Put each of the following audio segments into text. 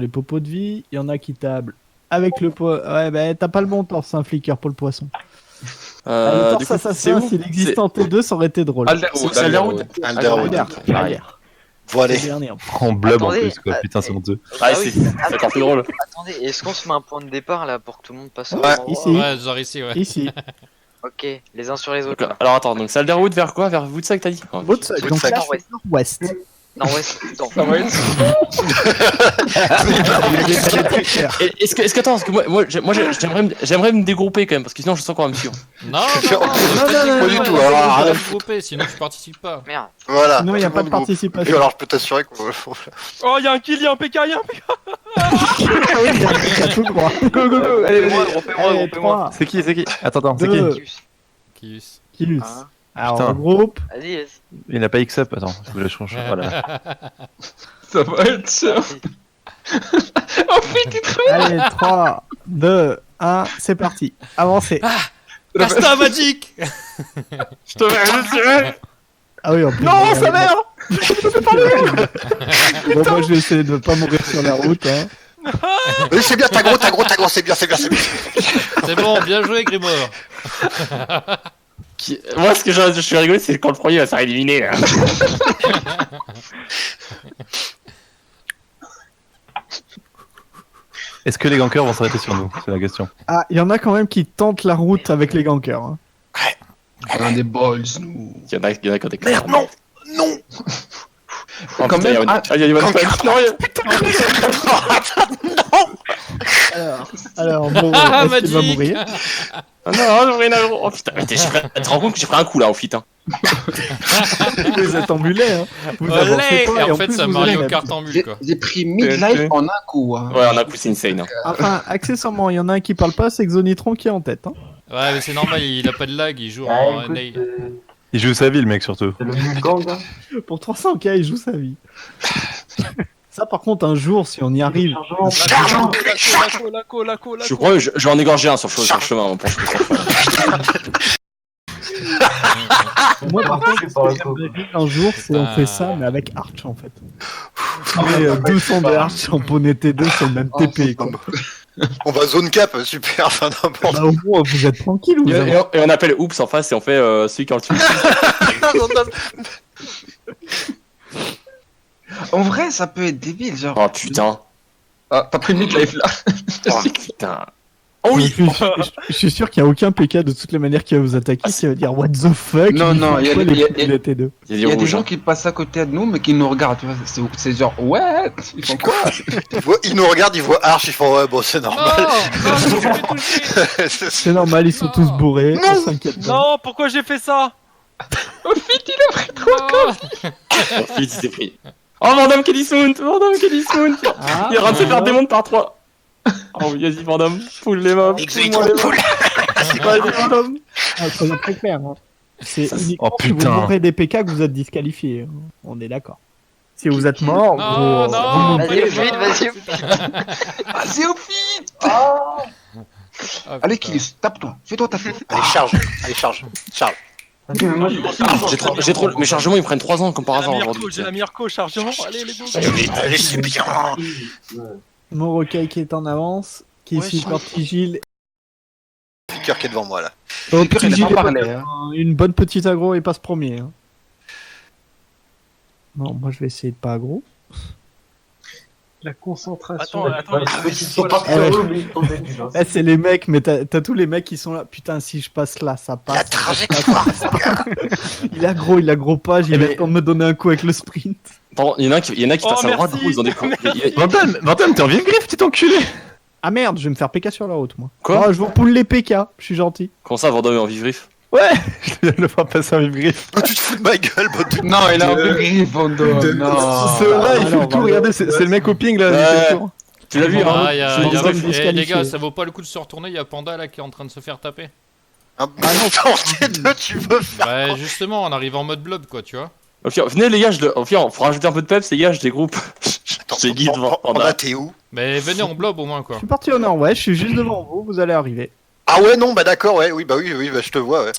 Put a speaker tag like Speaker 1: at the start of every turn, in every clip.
Speaker 1: les popos de vie, il y en a qui tablent avec le poids. Ouais, bah t'as pas le bon torse, un flicker pour le poisson. Le torse assassin, s'il existait en T2, ça aurait été drôle.
Speaker 2: Alderwood.
Speaker 3: Voilà.
Speaker 4: En blub en
Speaker 5: Attendez,
Speaker 4: plus, quoi. Putain, c'est honteux.
Speaker 5: Ah
Speaker 2: c'est
Speaker 5: oui.
Speaker 2: encore plus drôle.
Speaker 5: Attendez, est-ce qu'on se met un point de départ là pour que tout le monde passe au
Speaker 3: Ouais.
Speaker 5: même endroit
Speaker 1: Ici.
Speaker 6: Ouais, genre ici, ouais.
Speaker 1: Ici.
Speaker 5: Ok, les uns sur les autres.
Speaker 2: Donc, alors attends, donc c'est Alderwood vers quoi? Vers Woodsack t'as dit?
Speaker 1: Woodsack, donc
Speaker 3: Woodsack.
Speaker 1: là, c'est nord-ouest.
Speaker 5: Non, ouais, attends.
Speaker 2: Est-ce que attends, parce que moi j'aimerais me dégrouper quand même, parce que sinon je sens qu'on va me suivre.
Speaker 6: Non,
Speaker 3: Pas du tout,
Speaker 6: ouais,
Speaker 3: alors,
Speaker 6: ouais,
Speaker 3: arrête.
Speaker 6: faut grouper, sinon tu participes pas.
Speaker 5: Merde.
Speaker 3: Voilà.
Speaker 1: Sinon, il n'y a
Speaker 3: Tout
Speaker 1: pas
Speaker 3: le
Speaker 1: de
Speaker 3: monde groupe.
Speaker 1: participation.
Speaker 3: Alors, je peux t'assurer qu'on va.
Speaker 7: Oh, y'a un kill, y'a un PK, y'a un PK.
Speaker 1: Ah oui, il y a tout droit.
Speaker 4: Go, go, go. Allez,
Speaker 5: Groupez-moi,
Speaker 4: allez.
Speaker 5: groupez-moi,
Speaker 1: Allez,
Speaker 5: groupez-moi.
Speaker 1: 3,
Speaker 4: C'est qui? Attends, c'est qui?
Speaker 1: 2,
Speaker 6: Kius.
Speaker 1: Kilus.
Speaker 5: Hein.
Speaker 1: Alors,
Speaker 4: Putain.
Speaker 1: on groupe.
Speaker 5: Vas-y, vas-y.
Speaker 4: Il n'a pas X-Up, attends, je voulais changer. Voilà.
Speaker 7: Ça va être ça. Oh putain,
Speaker 1: Allez, 3, 2, 1, c'est parti. Avancez.
Speaker 6: Casta Magic.
Speaker 7: je te mets.
Speaker 1: Ah oui, en plus.
Speaker 7: Non, sa mère.
Speaker 1: Bon, moi, je vais essayer de ne pas mourir sur la route. Hein.
Speaker 3: Oui, c'est bien, t'as gros, c'est bien.
Speaker 6: C'est bon, bien joué, Grimoire.
Speaker 2: Moi ce que je suis rigolé c'est quand le premier va se faire éliminer là.
Speaker 4: Est-ce que les gankers vont s'arrêter sur nous? C'est la question.
Speaker 1: Ah, il y en a quand même qui tentent la route avec les gankers. Hein.
Speaker 7: On a des balls, nous.
Speaker 2: Il y en a qui ont des
Speaker 3: Merde, non.
Speaker 2: Oh,
Speaker 7: Quand
Speaker 2: putain,
Speaker 7: même,
Speaker 2: il y a une bonne punch. Non,
Speaker 1: Alors, bon,
Speaker 6: Ah,
Speaker 1: est-ce qu'il va
Speaker 6: Magic.
Speaker 1: mourir?
Speaker 2: non, rien à voir. Oh putain, tu te rends compte que j'ai pris un coup là au fit hein.
Speaker 1: Vous êtes en mulet. Hein. Vous avancez
Speaker 6: Olé.
Speaker 1: pas,
Speaker 6: Et en
Speaker 1: en
Speaker 6: fait,
Speaker 1: plus,
Speaker 6: c'est
Speaker 1: vous
Speaker 6: Mario
Speaker 1: avez-
Speaker 6: Kart en mule, quoi.
Speaker 7: J'ai pris mid-life en un coup. Hein.
Speaker 2: Ouais, on a coup c'est insane. Hein.
Speaker 1: Enfin, accessoirement, il y en a un qui parle pas, c'est Xonitron qui est en tête. Hein.
Speaker 6: Ouais, mais c'est normal, il a pas de lag, il joue en NA.
Speaker 4: Il joue sa vie, le mec, surtout.
Speaker 1: Pour 300k, il joue sa vie. Ça, par contre, un jour, si on y arrive.
Speaker 7: Laco.
Speaker 2: Je crois que je vais en égorger un sur le chemin pour que je puisse
Speaker 1: Moi, par contre, ce que j'aimerais bien un jour, c'est on fait ça, mais avec Arch en fait. Mais 200 de Arch en poney T2, c'est le même TP. Quoi.
Speaker 3: On va zone cap, super, enfin n'importe.
Speaker 1: Bah, au moins, vous êtes tranquille ou
Speaker 2: et on appelle Oops en face et on fait celui qui en le tue.
Speaker 7: En vrai, ça peut être débile, genre.
Speaker 2: Oh putain.
Speaker 7: Ah, t'as pris mid-life là.
Speaker 2: Oh putain. Oh oui.
Speaker 1: Je suis sûr qu'il n'y a aucun PK de toutes les manières qui va vous attaquer qui va dire what the fuck.
Speaker 7: Non, non, il y a
Speaker 1: les T2.
Speaker 7: Il y a des gens qui passent à côté de nous, mais qui nous regardent. Tu vois, c'est genre, what? Ils font quoi?
Speaker 3: Ils nous regardent, ils voient Arch, ils font ouais, bon, c'est normal.
Speaker 1: C'est normal, ils sont tous bourrés. On s'inquiète pas.
Speaker 7: Non, pourquoi j'ai fait ça?
Speaker 6: Oh,
Speaker 2: Il s'est pris. Oh Vandame Kedismount.
Speaker 1: Ah,
Speaker 2: Il est en train de se faire démonter par 3. Oh vas-y Vandame, full les mobs.
Speaker 1: c'est pas des fantômes. Ah, soyons très clair. Hein. C'est uniquement
Speaker 4: Oh,
Speaker 1: si vous
Speaker 4: putain.
Speaker 1: mourrez des PK que vous êtes disqualifié. Hein. On est d'accord. Si vous êtes mort,
Speaker 6: Non,
Speaker 1: vous-
Speaker 6: non,
Speaker 1: vous-
Speaker 5: Vas-y, au vite, vas-y.
Speaker 7: Vas-y, au feed!
Speaker 6: Ah,
Speaker 7: Allez,
Speaker 6: putain.
Speaker 7: Kilis, tape-toi. Fais-toi taper.
Speaker 3: Allez, charge.
Speaker 2: J'ai trop. Mes chargements ils prennent 3 ans comme par hasard aujourd'hui.
Speaker 7: J'ai la meilleure coach, chargement. Allez, les gars.
Speaker 3: Allez, c'est bien.
Speaker 1: Morokai qui est en avance, qui
Speaker 7: Ouais,
Speaker 1: supporte Tigil.
Speaker 3: Flicker qui est devant moi là.
Speaker 1: Oh,
Speaker 7: Flicker, il a
Speaker 1: Tigil
Speaker 7: pas
Speaker 1: est
Speaker 7: parlé,
Speaker 1: pas- une bonne petite aggro et passe premier. Hein. Non, moi je vais essayer de pas aggro.
Speaker 8: La concentration.
Speaker 7: Attends,
Speaker 1: Eh, c'est les mecs, mais t'as tous les mecs qui sont là. Putain, si je passe là, ça passe.
Speaker 3: La trajectoire.
Speaker 1: Il a gros pas, il a le temps de me donner un coup avec le sprint.
Speaker 2: Attends, il y en a qui
Speaker 7: Oh,
Speaker 2: passent à droite,
Speaker 7: merci.
Speaker 2: du coup ils ont des coups.
Speaker 4: Vantam, t'es en vive griffe, petit enculé!
Speaker 1: Ah merde, je vais me faire PK sur la route, moi.
Speaker 2: Quoi
Speaker 1: Oh, je vous poule les PK, je suis gentil.
Speaker 2: Comment ça Vandame est en vif-griffe?
Speaker 4: Ouais! Je viens de le faire passer en vive griffe.
Speaker 3: Tu te fous de ma gueule, bot.
Speaker 7: Non, il a un peu gris, Vando. Non.
Speaker 4: Là, il fait
Speaker 1: alors,
Speaker 4: le tour,
Speaker 1: on va-
Speaker 4: regardez, c'est le mec au ping là, il
Speaker 2: Ouais.
Speaker 4: fait le tour.
Speaker 2: Tu l'as vu hein?
Speaker 6: Ah, y a,
Speaker 1: je
Speaker 6: y a-
Speaker 1: suis
Speaker 6: eh, les
Speaker 1: disqualifié.
Speaker 6: gars, ça vaut pas le coup de se retourner, il y a Panda là qui est en train de se faire taper.
Speaker 3: Ah non, T2, tu veux faire.
Speaker 6: Bah justement, on arrive en mode blob quoi, tu vois.
Speaker 2: Au pire, venez les gars, au pire, faut rajouter un peu de peps, les gars, je dégroupe. J'ai guide devant
Speaker 3: On a
Speaker 2: Panda.
Speaker 3: t'es où?
Speaker 6: Mais venez en blob au moins
Speaker 1: Je
Speaker 6: quoi.
Speaker 1: suis parti au nord-ouest, je suis juste devant vous, vous allez arriver.
Speaker 3: Ah ouais, non, bah d'accord, ouais, oui, bah je te vois, ouais.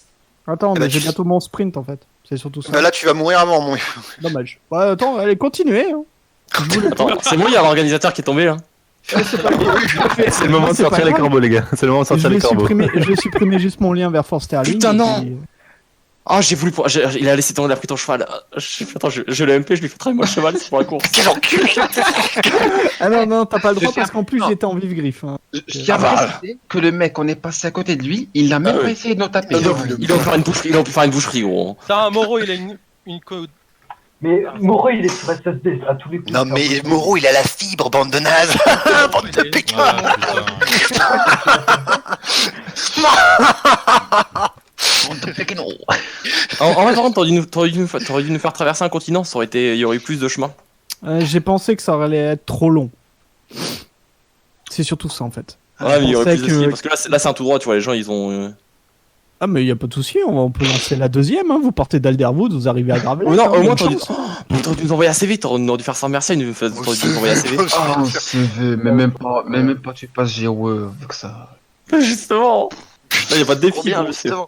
Speaker 1: Attends,
Speaker 3: Eh
Speaker 1: mais
Speaker 3: ben,
Speaker 1: j'ai
Speaker 3: tu-
Speaker 1: bientôt mon sprint en fait. C'est surtout ça.
Speaker 3: Bah là, tu vas mourir avant moi.
Speaker 1: Dommage. Ouais, attends, allez, continuez. Hein.
Speaker 2: Attends, c'est bon, il y a l'organisateur qui est tombé là.
Speaker 4: C'est le moment de
Speaker 1: C'est pas
Speaker 4: sortir les
Speaker 1: grave.
Speaker 4: corbeaux, les gars. C'est le moment de
Speaker 1: Je
Speaker 4: sortir les
Speaker 1: vais
Speaker 4: corbeaux.
Speaker 1: supprimer juste mon lien vers Force Sterling.
Speaker 2: Putain,
Speaker 1: et
Speaker 2: non.
Speaker 1: puis,
Speaker 2: Ah, j'ai voulu. Il a laissé tomber, il a pris ton cheval. Attends, je l'ai MP, je lui fais très moi le cheval, c'est pour la course.
Speaker 3: Quel enculé.
Speaker 1: Ah non, t'as pas le droit parce qu'en plus j'étais en vif griffe. Hein.
Speaker 7: Je tiens à préciser que le mec, on est passé à côté de lui, il a même
Speaker 2: Ah
Speaker 7: pas
Speaker 2: ouais.
Speaker 7: essayé de nous taper.
Speaker 2: Ils ont pu faire une boucherie, gros.
Speaker 9: Putain, Moro, il a une code.
Speaker 8: Mais Moreau, il est sur SSD à tous les coups.
Speaker 3: Non mais Moreau, il a la fibre, bande de nazes. Bande de pékin.
Speaker 6: Ah, putain.
Speaker 7: Bande de pékino.
Speaker 2: En vrai, par contre, t'aurais dû nous faire traverser un continent, ça aurait été. Il y aurait eu plus de chemin.
Speaker 1: J'ai pensé que ça allait être trop long. C'est surtout ça en fait.
Speaker 2: Ouais, mais il y aurait
Speaker 1: pensais
Speaker 2: plus de
Speaker 1: que-
Speaker 2: style, parce que là, c'est un tout droit, tu vois, les gens, ils ont.
Speaker 1: Ah mais y a pas de souci, on peut lancer la deuxième. Hein. Vous partez d'Alderwood, vous arrivez à Gravelines.
Speaker 2: Oh non,
Speaker 1: hein,
Speaker 2: au moins,
Speaker 1: bonne
Speaker 2: t'aurais dû...
Speaker 1: chance.
Speaker 2: t'aurais dû nous envoyer assez vite, t'aurais dû faire ça merci, t'aurais dû nous envoyer assez vite.
Speaker 7: Oh, CV, mais même pas tu passes GOE avec ça.
Speaker 2: Justement. Là, y a pas de
Speaker 5: Trop
Speaker 2: défi,
Speaker 5: bien,
Speaker 2: gros, c'est-
Speaker 5: justement.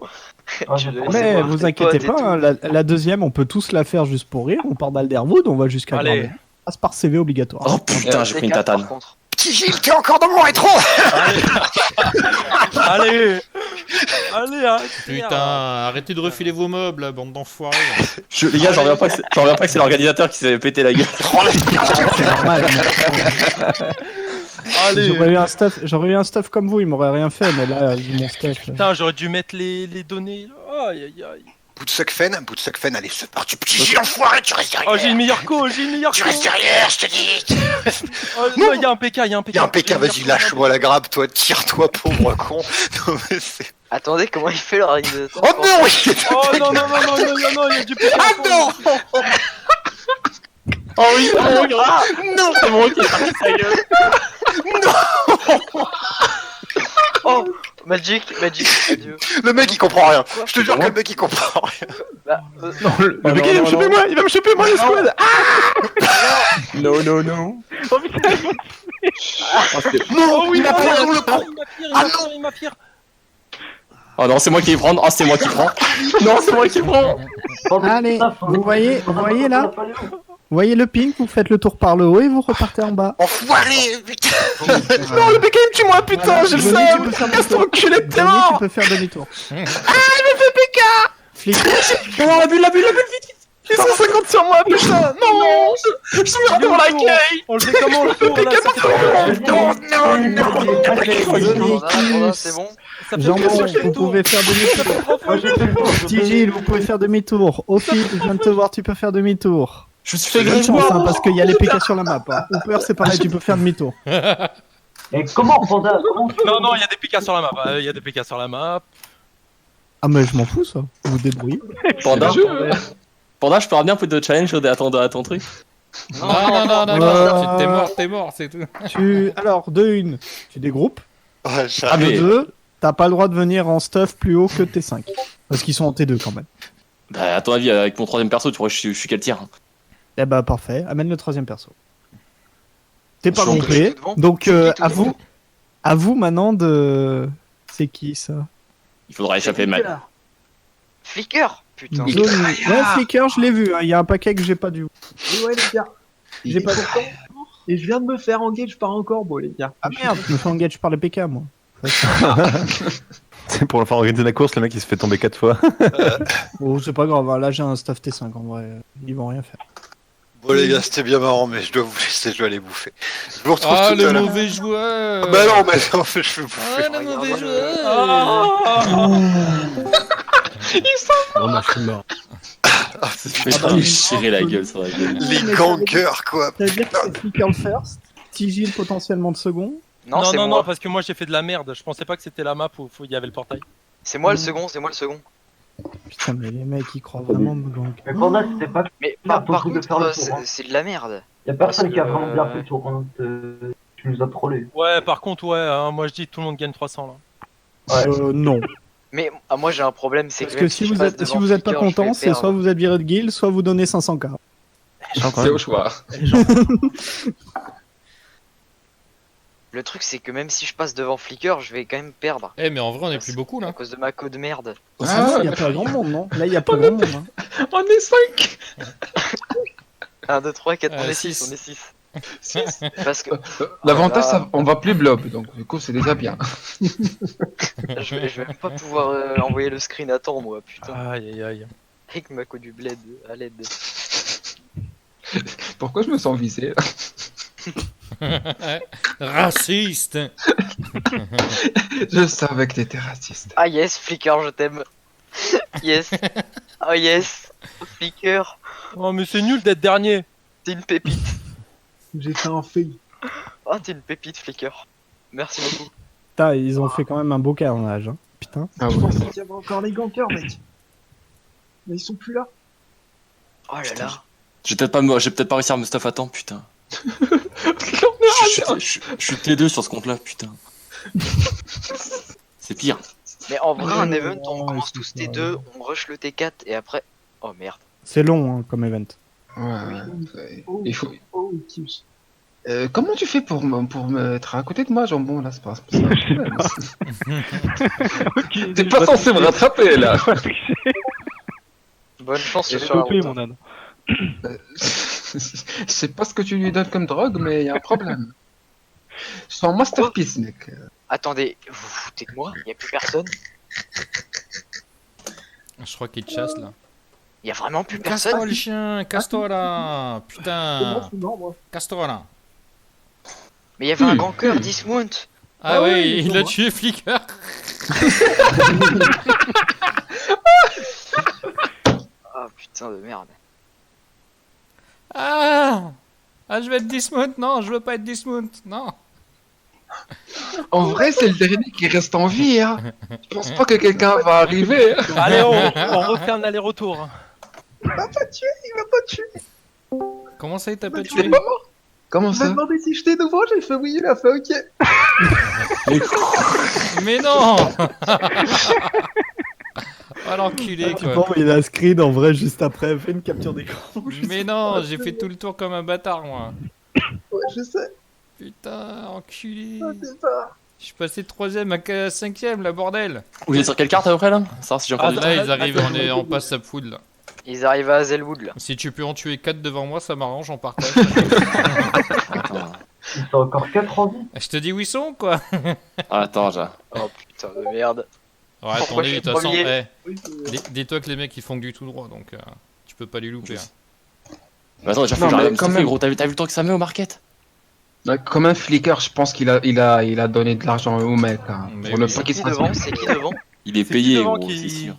Speaker 8: Ah,
Speaker 5: Je vais laisser
Speaker 1: Mais
Speaker 5: voir
Speaker 1: vous
Speaker 5: tes
Speaker 1: inquiétez
Speaker 5: potes et
Speaker 1: pas,
Speaker 5: tout.
Speaker 1: hein, la deuxième, on peut tous la faire juste pour rire. On part d'Alderwood, on va jusqu'à
Speaker 9: Allez.
Speaker 1: Gravelines. Passe par CV obligatoire.
Speaker 2: Oh putain, j'ai pris une
Speaker 5: T4,
Speaker 2: tatane.
Speaker 5: par contre.
Speaker 3: Petit Gilles, t'es encore dans mon rétro.
Speaker 9: Allez. Allez, arrête.
Speaker 6: Putain, arrêtez de refiler vos meubles, là, bande d'enfoirés.
Speaker 2: Les gars, j'en reviens pas que c'est l'organisateur qui s'est pété la gueule.
Speaker 1: C'est normal.
Speaker 9: Allez.
Speaker 1: J'aurais eu un stuff comme vous, il m'aurait rien fait, mais là, vu mon stuff.
Speaker 9: Putain, j'aurais dû mettre les données. Aïe, aïe, aïe.
Speaker 3: Bout de allez, c'est parti. Petit Gilles, enfoiré, tu restes derrière.
Speaker 9: Oh, j'ai une meilleure co,
Speaker 3: Tu restes derrière, je te dis.
Speaker 9: Oh, non, il y a un PK,
Speaker 3: Y'a un PK, vas-y, lâche-moi la grappe, toi, tire-toi, pauvre con. Non, mais c'est...
Speaker 5: Attendez, comment il fait l'organisateur
Speaker 3: Oh non, oui.
Speaker 9: Oh non, non, non, non, non, non, il y a du PK.
Speaker 3: Ah non.
Speaker 2: Oh oui, c'est bon, gras. Non, c'est bon, qui est parti de sa gueule.
Speaker 5: Oh, Magic, adieu.
Speaker 3: Le mec, il comprend rien. Je te jure que le mec, il comprend rien.
Speaker 5: Bah,
Speaker 4: Non, le mec, il va me choper moi, il va me choper moi, le squad.
Speaker 2: Non, non, non.
Speaker 3: Non,
Speaker 9: Oh oui,
Speaker 3: il a pas raison, le con. Ah non.
Speaker 9: il m'a pire.
Speaker 2: Oh non, c'est moi qui vais prendre. Oh, c'est moi qui prends. Non, c'est moi qui prends.
Speaker 1: Allez, vous voyez là Vous voyez le ping, vous faites le tour par le haut et vous repartez en bas.
Speaker 3: Enfoiré, putain.
Speaker 4: Non, le mec, il me tue moi, putain,
Speaker 1: Voilà,
Speaker 4: j'ai le
Speaker 1: Johnny,
Speaker 4: seum.
Speaker 1: tu peux faire
Speaker 4: Casse ton
Speaker 1: demi-tour.
Speaker 4: enculé, t'es
Speaker 1: Johnny,
Speaker 4: mort.
Speaker 1: tu peux faire demi-tour. Flic,
Speaker 2: Non, la bulle, vite.
Speaker 4: Ils sont 50 sur moi, putain. Non. Je suis mort devant l'accueil.
Speaker 9: On le fait comment le tour là?
Speaker 5: Panda, c'est bon.
Speaker 9: Ça fait
Speaker 1: Jambon,
Speaker 9: presque le
Speaker 1: vous
Speaker 9: tour.
Speaker 1: pouvez faire demi-tour.
Speaker 8: Moi, j'ai fait le tour.
Speaker 1: Petit Gilles, vous pouvez faire demi-tour. Ophi, je viens de te voir, tu peux faire demi-tour.
Speaker 2: Je me suis fait
Speaker 1: Bonne
Speaker 2: griller.
Speaker 1: chance, hein, parce qu'il y a les PK sur la map. Hein. Hooper, c'est pareil, tu peux faire demi-tour.
Speaker 8: Et comment Panda comment tu-
Speaker 9: Non, non, il y a des PK sur la map. Il y a des PK sur la map.
Speaker 1: Ah, mais je m'en fous, ça. Vous vous débrouillez.
Speaker 2: Panda, je peux ramener un peu de challenge à ton truc.
Speaker 6: Non, non, non, non, t'es mort, c'est tout.
Speaker 1: Alors, de une, tu dégroupes.
Speaker 3: Ouais,
Speaker 2: Ah,
Speaker 3: j'arrive.
Speaker 2: mais-
Speaker 1: De deux, t'as pas le droit de venir en stuff plus haut que T5. Parce qu'ils sont en T2 quand même.
Speaker 2: Bah, à ton avis, avec mon troisième perso, tu vois, je suis quel tir hein.
Speaker 1: Eh bah, parfait. Amène le troisième perso. T'es pas
Speaker 5: Je suis
Speaker 1: complet.
Speaker 5: tout devant.
Speaker 1: Donc,
Speaker 5: Je suis tout
Speaker 1: à vous maintenant de. C'est qui ça
Speaker 2: Il faudra échapper mal.
Speaker 5: Flicker. Putain.
Speaker 1: Zone- Ouais, Flicker, je l'ai vu. Il y a un paquet que j'ai pas vu.
Speaker 8: Et ouais, les gars. J'ai pas de temps. Et je viens de me faire engage par un corbeau, les gars.
Speaker 1: Ah merde, je me fais engage par les PK, moi.
Speaker 4: C'est pour faire organiser la course, le mec il se fait tomber 4 fois.
Speaker 1: Oh, c'est pas grave. Hein. Là, j'ai un stuff T5 en vrai. Ils vont rien faire.
Speaker 3: Bon, les gars, c'était bien marrant, mais je dois vous laisser, je dois aller bouffer. Je vous retrouve
Speaker 6: Ah,
Speaker 3: tout
Speaker 6: le
Speaker 3: à l'heure.
Speaker 6: mauvais joueur.
Speaker 3: Bah non, mais en fait, je vais bouffer.
Speaker 6: Ah, le mauvais joueur.
Speaker 1: Oh, bah, je suis mort.
Speaker 2: Je vais te déchirer la gueule sur la gueule.
Speaker 3: Les gangers, quoi.
Speaker 1: Ça veut dire que c'est Flicker le first, Tigil potentiellement de second.
Speaker 5: Non, c'est
Speaker 9: non,
Speaker 5: moi.
Speaker 9: non, parce que moi j'ai fait de la merde. Je pensais pas que c'était la map où il y avait le portail.
Speaker 5: C'est moi le second, c'est moi le second.
Speaker 1: Putain, mais les mecs, ils croient vraiment me gang.
Speaker 8: Mais Panda, c'était pas.
Speaker 5: Mais
Speaker 8: Là,
Speaker 5: par
Speaker 8: beaucoup de
Speaker 5: contre,
Speaker 8: faire le tour, hein.
Speaker 5: c'est de la merde.
Speaker 8: Y'a personne
Speaker 5: Parce
Speaker 8: qui a
Speaker 5: que,
Speaker 8: vraiment bien fait le tour. Hein. Tu nous as trollé.
Speaker 9: Ouais, par contre, ouais, hein, moi je dis tout le monde gagne 300 là.
Speaker 1: Non.
Speaker 5: Mais moi j'ai un problème, c'est
Speaker 1: Parce
Speaker 5: que,
Speaker 1: que
Speaker 5: même
Speaker 1: si
Speaker 5: je
Speaker 1: vous
Speaker 5: passe
Speaker 1: êtes, si
Speaker 5: devant
Speaker 1: vous êtes pas
Speaker 5: Flicker, je vais
Speaker 1: content, c'est
Speaker 5: perdre.
Speaker 1: soit vous êtes viré de guild, soit vous donnez 500k.
Speaker 2: C'est au choix.
Speaker 5: Le truc c'est que même si je passe devant Flicker, je vais quand même perdre.
Speaker 6: Eh, mais en vrai, on est plus beaucoup
Speaker 5: À
Speaker 6: là.
Speaker 5: cause de ma code merde.
Speaker 1: Il y a pas grand monde, non Là, il y a pas grand monde. Hein.
Speaker 2: On est 5.
Speaker 5: 1, 2, 3, 4, on est
Speaker 6: Six.
Speaker 5: 6, on est 6. Parce que
Speaker 7: L'avantage,
Speaker 5: Ah là.
Speaker 7: on va plus blob, donc du coup, c'est déjà bien.
Speaker 5: je vais même pas pouvoir envoyer le screen à temps, moi, putain.
Speaker 9: Aïe aïe aïe.
Speaker 5: Avec ma co du bled à l'aide.
Speaker 7: Pourquoi je me sens visé?
Speaker 6: Raciste.
Speaker 7: Je savais que t'étais raciste.
Speaker 5: Ah yes, Flicker, je t'aime. Yes. Oh yes. Flicker,
Speaker 9: Oh mais c'est nul d'être dernier.
Speaker 5: t'es une pépite.
Speaker 8: J'ai fait un fail.
Speaker 5: Oh, t'es une pépite, Flicker. Merci beaucoup.
Speaker 1: Putain, ils ont fait quand même un beau carnage. Hein. Putain.
Speaker 7: Ah
Speaker 8: Je
Speaker 7: ouais.
Speaker 8: pensais qu'il y avait encore les gankers, mec. Mais ils sont plus là.
Speaker 5: Oh là là.
Speaker 2: J'ai peut-être pas réussi à me stuff à temps, putain. Je suis T2 sur ce compte-là, putain. C'est pire.
Speaker 5: Mais en vrai, un
Speaker 8: Ouais,
Speaker 5: event, on
Speaker 8: ouais,
Speaker 5: commence
Speaker 8: c'est
Speaker 5: tous
Speaker 8: ça.
Speaker 5: T2, on rush le T4 et après. Oh merde.
Speaker 1: C'est long hein, comme event.
Speaker 7: Ouais.
Speaker 8: Oh,
Speaker 7: Il faut...
Speaker 8: oh, Kims.
Speaker 7: Comment tu fais pour me être à côté de moi, jambon, là? C'est pas T'es pas censé me rattraper, là.
Speaker 5: Bonne chance
Speaker 8: J'ai
Speaker 5: sur la
Speaker 8: dopé,
Speaker 5: route.
Speaker 8: mon âne.
Speaker 7: Je sais pas ce que tu lui donnes comme drogue, mais il y a un problème. Je suis en masterpiece, mec.
Speaker 5: Attendez, vous vous foutez de moi? Y'a plus personne?
Speaker 6: Je crois qu'il te chasse là.
Speaker 5: Y'a vraiment plus
Speaker 6: Casse-toi
Speaker 5: personne?
Speaker 6: le chien, casse-toi là.
Speaker 8: C'est
Speaker 6: Putain,
Speaker 8: bon, c'est mort, moi.
Speaker 6: casse-toi là.
Speaker 5: Mais y'avait un ganker Dismount.
Speaker 6: Ah,
Speaker 8: Ah
Speaker 6: ouais,
Speaker 8: oui,
Speaker 6: il
Speaker 8: bon,
Speaker 6: a
Speaker 8: moi.
Speaker 6: tué Flicker.
Speaker 5: Ah putain de merde.
Speaker 6: Ah, je vais être dismount. Non, je veux pas être dismount. Non.
Speaker 7: En vrai, c'est le dernier qui reste en vie, hein. Je pense pas que quelqu'un va arriver. Hein.
Speaker 9: Allez, on refait un aller-retour.
Speaker 8: Il m'a pas tué, il m'a pas tué.
Speaker 6: Comment ça, il t'a pas
Speaker 8: Mais
Speaker 6: tué?
Speaker 8: tu es pas mort.
Speaker 7: Comment
Speaker 8: Il m'a
Speaker 7: ça?
Speaker 8: demandé si j'étais nouveau, j'ai fait oui, il a fait ok.
Speaker 6: Mais non. Oh l'enculé
Speaker 1: Tu
Speaker 6: quoi.
Speaker 1: vois, il a screen en vrai juste après, fait une capture d'écran.
Speaker 6: Mais non, j'ai fait tout le tour comme un bâtard moi.
Speaker 8: Ouais, je sais,
Speaker 6: Putain, enculé.
Speaker 8: au départ.
Speaker 6: Je suis passé de 3ème à 5ème, la bordel.
Speaker 2: Vous êtes sur quelle carte à peu près là? Savoir si j'ai encore
Speaker 9: Ah,
Speaker 2: du temps.
Speaker 6: Là, ils arrivent, on passe à poudre là.
Speaker 5: Ils arrivent à Hazelwood là.
Speaker 6: Si tu peux en tuer 4 devant moi, ça m'arrange, on partage.
Speaker 2: Attends,
Speaker 8: Ils sont encore 4 en vie.
Speaker 6: Je te dis où ils sont quoi.
Speaker 2: attends, j'ai.
Speaker 5: Oh putain de merde.
Speaker 6: Ouais,
Speaker 5: Pourquoi
Speaker 6: attendez,
Speaker 5: je
Speaker 6: de
Speaker 5: suis
Speaker 6: toute façon,
Speaker 5: premier
Speaker 8: Oui,
Speaker 6: dis-toi que les mecs ils font que du tout droit donc tu peux pas les louper. Hein.
Speaker 2: Mais attends, déjà faut
Speaker 7: Non,
Speaker 2: que j'arrive à
Speaker 7: mais
Speaker 2: me
Speaker 7: quand
Speaker 2: stuffer,
Speaker 7: même.
Speaker 2: gros. T'as vu le temps que ça met au market?
Speaker 7: Comme un flicker, je pense qu'il a donné de l'argent au mec. Hein,
Speaker 6: Mais
Speaker 7: pour ne
Speaker 6: oui.
Speaker 7: pas
Speaker 5: C'est
Speaker 7: qu'il
Speaker 5: qui
Speaker 7: se fasse-
Speaker 5: devant? C'est qui devant?
Speaker 2: Il est
Speaker 9: C'est qui
Speaker 2: payé,
Speaker 9: devant
Speaker 2: gros,
Speaker 9: qui-
Speaker 2: c'est sûr.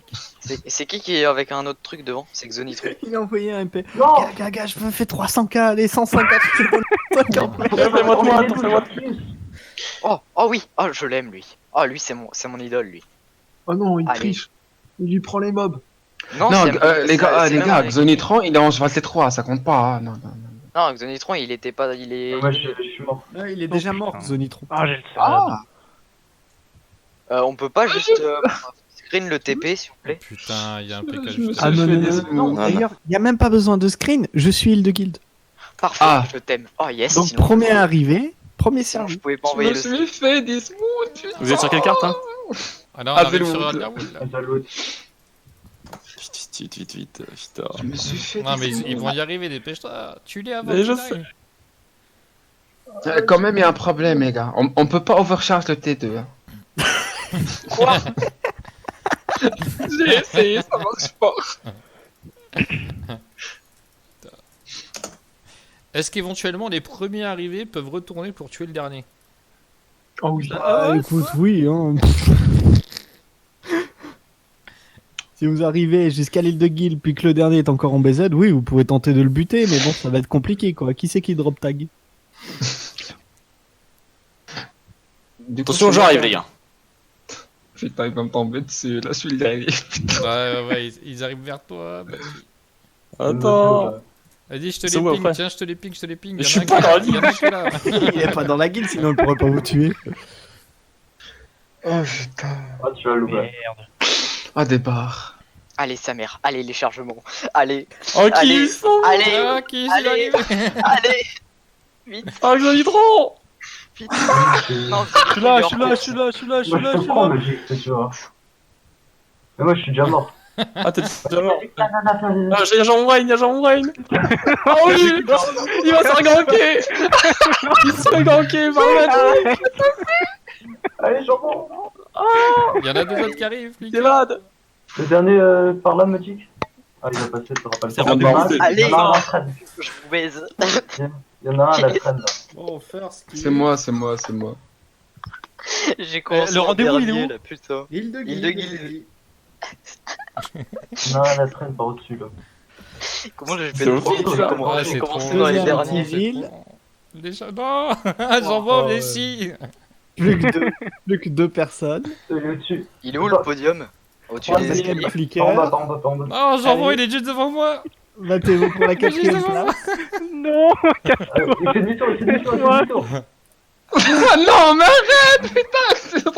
Speaker 5: C'est qui est avec un autre truc devant? C'est Xonitro.
Speaker 1: Il a envoyé un MP.
Speaker 8: Non.
Speaker 1: Gaga, je me fais 300k, allez, 150, je te donne 50.
Speaker 5: Oh oui, oh je l'aime lui. Oh lui c'est mon idole lui.
Speaker 8: Oh non, il
Speaker 5: Allez.
Speaker 8: triche. Il lui prend les mobs.
Speaker 7: Non,
Speaker 5: c'est-
Speaker 7: les gars,
Speaker 5: c'est
Speaker 7: les
Speaker 5: même
Speaker 7: gars,
Speaker 5: avec-
Speaker 7: Xonitron, il est en cheval T3, ça compte pas. Hein. Non, non, non.
Speaker 5: Non, Xonitron il était pas. Il est.
Speaker 8: je suis mort.
Speaker 1: Ouais, il est déjà mort, Zonitron.
Speaker 8: Ah, j'ai le
Speaker 7: Ah,
Speaker 5: On peut pas juste screen le TP s'il vous plaît?
Speaker 6: Putain, il y a un PK
Speaker 7: Je me
Speaker 6: juste
Speaker 7: suis
Speaker 1: Ah non,
Speaker 7: fait
Speaker 1: non,
Speaker 7: des-
Speaker 1: non, non,
Speaker 2: non.
Speaker 1: d'ailleurs, il n'y a même pas besoin de screen, je suis île de guild.
Speaker 5: Parfait,
Speaker 7: Ah.
Speaker 5: je t'aime. Oh yes,
Speaker 1: Donc,
Speaker 5: sinon,
Speaker 1: premier arrivé, premier
Speaker 5: sinon je
Speaker 1: servi.
Speaker 5: pouvais pas
Speaker 7: je
Speaker 5: envoyer
Speaker 7: me
Speaker 5: le
Speaker 7: suis fait des smooths.
Speaker 2: Vous êtes sur quelle carte hein?
Speaker 6: Ah non, on
Speaker 7: Ah,
Speaker 6: arrive
Speaker 7: Zélo.
Speaker 6: sur Underwood là.
Speaker 2: Vite, putain.
Speaker 7: Je me suis fait
Speaker 6: Non
Speaker 7: des
Speaker 6: mais ils
Speaker 7: smooths.
Speaker 6: vont y arriver, dépêche-toi. Tue-les avant.
Speaker 2: Mais je
Speaker 6: qu'ils arrivent.
Speaker 7: Quand même, il y a un problème, les gars. On peut pas overcharge le T2. Hein.
Speaker 5: Quoi?
Speaker 7: J'ai essayé, ça marche pas.
Speaker 6: Est-ce qu'éventuellement les premiers arrivés peuvent retourner pour tuer le dernier?
Speaker 8: Oh oui.
Speaker 1: Ah, écoute, oui, hein. Si vous arrivez jusqu'à l'île de Guild puis que le dernier est encore en BZ, oui, vous pouvez tenter de le buter, mais bon, ça va être compliqué quoi. Qui c'est qui drop tag?
Speaker 7: Du coup,
Speaker 2: Attention,
Speaker 7: c'est
Speaker 2: j'arrive
Speaker 7: moi,
Speaker 2: les gars.
Speaker 7: Putain, il va me tomber dessus. Là, je suis le dernier.
Speaker 6: Ouais, ils arrivent vers toi. Bah,
Speaker 2: Attends.
Speaker 6: vas-y, je te
Speaker 2: C'est
Speaker 6: les
Speaker 2: où,
Speaker 6: ping,
Speaker 2: après
Speaker 6: tiens, je te les ping, je te les ping.
Speaker 2: Je
Speaker 6: Y en a
Speaker 2: suis
Speaker 6: un
Speaker 2: pas
Speaker 6: qui-
Speaker 2: dans la
Speaker 6: y en a un qui est là.
Speaker 1: Il est pas dans la guilde, sinon il pourrait pas vous tuer.
Speaker 7: Oh putain.
Speaker 8: Ah, tu vas louper.
Speaker 7: Ah, des barres.
Speaker 5: Allez sa mère, allez les chargements. Allez,
Speaker 2: Oh, qui
Speaker 5: Allez.
Speaker 2: ils sont?
Speaker 5: allez,
Speaker 6: Ah, qui est
Speaker 5: allez.
Speaker 6: arrivé?
Speaker 5: allez. Vite,
Speaker 2: Ah, Xonitron!
Speaker 5: vite. Non,
Speaker 9: Je suis là, je suis là, je suis là, je suis là, je suis là, je suis là.
Speaker 8: magique, c'est sûr. Mais moi, je suis déjà mort.
Speaker 2: Ah, t'es déjà mort. Ah, il y a Jean Wayne, il y a Jean Wayne. Oh oui, il va se reganker. Il se reganker par la
Speaker 10: Allez, jambon.
Speaker 6: Il y en a deux autres qui arrivent, flic.
Speaker 2: C'est malade.
Speaker 10: Le dernier par là, Magic. Ah, il va passer, ça aura pas le
Speaker 2: C'est
Speaker 10: temps.
Speaker 2: vraiment
Speaker 5: Allez.
Speaker 10: Il y en a un à la traîne.
Speaker 5: Je vous baise.
Speaker 10: Il y en a un à la traîne, là.
Speaker 1: Oh, first.
Speaker 7: C'est moi.
Speaker 5: J'ai commencé
Speaker 9: le
Speaker 5: en
Speaker 9: rendez-vous, il est
Speaker 5: dernier,
Speaker 9: où
Speaker 5: là, putain.
Speaker 8: Île de
Speaker 5: Île de
Speaker 8: Guilde.
Speaker 5: Guilde.
Speaker 10: Il y en a un à la traîne par au-dessus, là.
Speaker 5: Comment j'ai fait
Speaker 2: C'est
Speaker 5: le
Speaker 2: horrible,
Speaker 5: premier
Speaker 2: ça.
Speaker 5: Comment
Speaker 6: Ouais,
Speaker 5: j'ai
Speaker 6: c'est
Speaker 5: commencé
Speaker 6: trop-
Speaker 5: dans les
Speaker 1: Deuxième
Speaker 5: derniers.
Speaker 1: ville.
Speaker 6: Déjà, non. J'en vois, mais
Speaker 1: ouais.
Speaker 6: si.
Speaker 1: Plus que deux personnes.
Speaker 10: Celui au-dessus.
Speaker 5: Il est où le podium? Au-dessus des
Speaker 1: Troisième
Speaker 5: escaliers.
Speaker 10: Par en
Speaker 1: flicker.
Speaker 10: bas, par en bas, par en bas.
Speaker 6: Non, j'en vois,
Speaker 1: Allez.
Speaker 6: il est juste devant moi.
Speaker 1: Battez-vous pour la quatrième place.
Speaker 9: Non.
Speaker 10: Il fait demi-tour, il fait demi-tour, il fait demi-tour.
Speaker 7: Ah non, mais arrête, putain, c'est trop.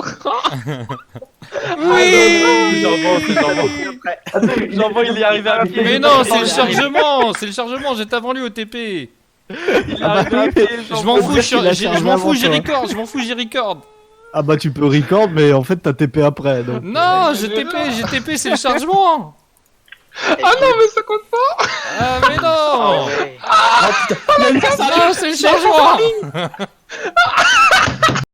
Speaker 6: Oui.
Speaker 9: Jambon, c'est jambon.
Speaker 10: Attends,
Speaker 9: Jambon, il est arrivé à pied.
Speaker 6: Mais non, c'est le chargement. C'est le chargement. J'étais avant lui au TP.
Speaker 9: Il est arrivé à pied,
Speaker 6: Je
Speaker 9: jambon.
Speaker 6: m'en fous,
Speaker 1: dire qu'il a
Speaker 6: je
Speaker 1: chargé
Speaker 6: m'en fous,
Speaker 1: avant
Speaker 6: j'y
Speaker 1: toi.
Speaker 6: record. Je m'en fous, j'y record.
Speaker 1: Ah bah tu peux record, mais en fait t'as TP après. Donc.
Speaker 6: Non, j'ai TP, c'est le chargement.
Speaker 7: Ah non, mais ça compte pas.
Speaker 6: Ah mais
Speaker 5: Ah
Speaker 6: non.
Speaker 5: ouais.
Speaker 6: Non, c'est le chargement.